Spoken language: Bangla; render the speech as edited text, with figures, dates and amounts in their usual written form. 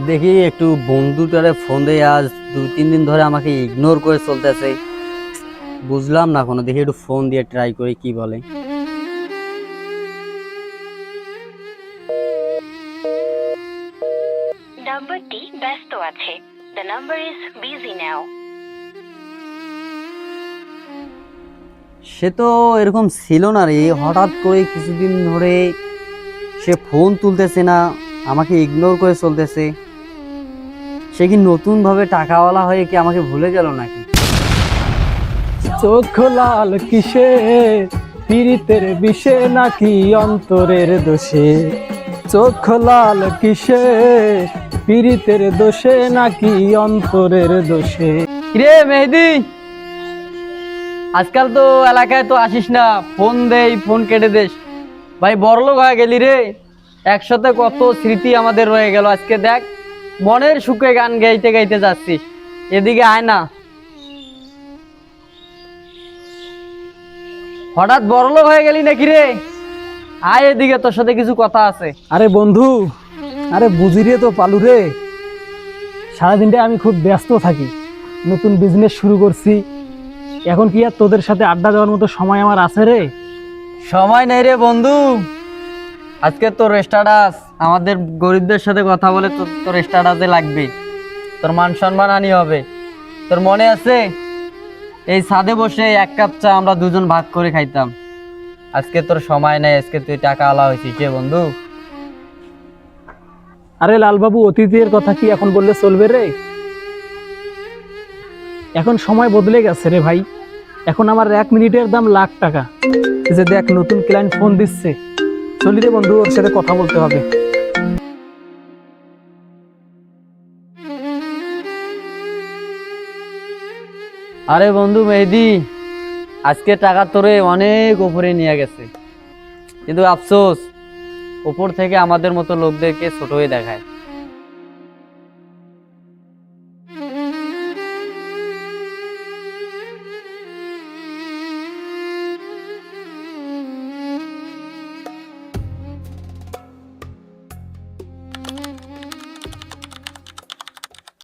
দেখি একটু বন্ধুটারে ফোন দিয়ে, আজ 2-3 দিন ধরে আমাকে ইগনোর করে চলতেছে। বুঝলাম না কোনো, দেখি একটু ফোন দিয়ে ট্রাই করি কি বলে। নাম্বারটি ব্যস্ত আছে। The number is busy now. সে তো এরকম ছিল না রে, হঠাৎ করে কিছুদিন ধরে সে ফোন তুলতেছে না, আমাকে ইগনোর করে চলতেছে। সে কি নতুন ভাবে টাকাওয়ালা হয়ে কি আমাকে ভুলে গেল নাকি? চোখ লাল কিসে, পীড়িতের বিষে নাকি অন্তরের দোষে? চোখ লাল কিসে, পীড়িতের দোষে নাকি অন্তরের দোষে? রে মেহেদি, আজকাল তো এলাকায় তো আসিস না, ফোন দেই ফোন কেটে দেস। ভাই বড়লোক হয়ে গেলি রে, একসাথে কত স্মৃতি আমাদের রয়ে গেল। আজকে দেখ মনের সুখে গান গাইতে গাইতে যাচ্ছিস, এদিকে আয় না। হঠাৎ বড়লোক হয়ে গেলি নাকি রে? আয় এদিকে, তোর সাথে কিছু কথা আছে। আরে বন্ধু, আরে বুঝি রে তো পালু রে, সারাদিনটা আমি খুব ব্যস্ত থাকি, নতুন বিজনেস শুরু করছি। এখন কি আর তোদের সাথে আড্ডা দেওয়ার মতো সময় আমার আছে রে? সময় নেই রে বন্ধু, আজকে তোর স্ট্যাটাস, আমাদের গরিবদের সাথে কথা বলে তোর স্ট্যাটাসে লাগবে, তোর মান সম্মান আনি হবে। তোর মনে আছে এই ছাদে বসে 1 কাপ চা আমরা দুজন ভাগ করে খাইতাম? আজকে তোর সময় নেই, আজকে তুই টাকা আলা হয়েছিস রে বন্ধু। আরে লালবাবু, অতীতের কথা কি এখন বললে চলবে রে? এখন সময় বদলে গেছে রে ভাই। এখন আমার 1 মিনিটের দাম লাখ টাকা। এই যে দেখ, নতুন ক্লায়েন্ট ফোন দিচ্ছে, চলি রে বন্ধু, ওর সাথে কথা বলতে হবে। আরে বন্ধু মেহেদি, আজকে টাকা তোরে অনেক উপরে নিয়ে গেছে, কিন্তু আফসোস ওপর থেকে আমাদের মতো লোকদেরকে ছোট হয়ে দেখায়।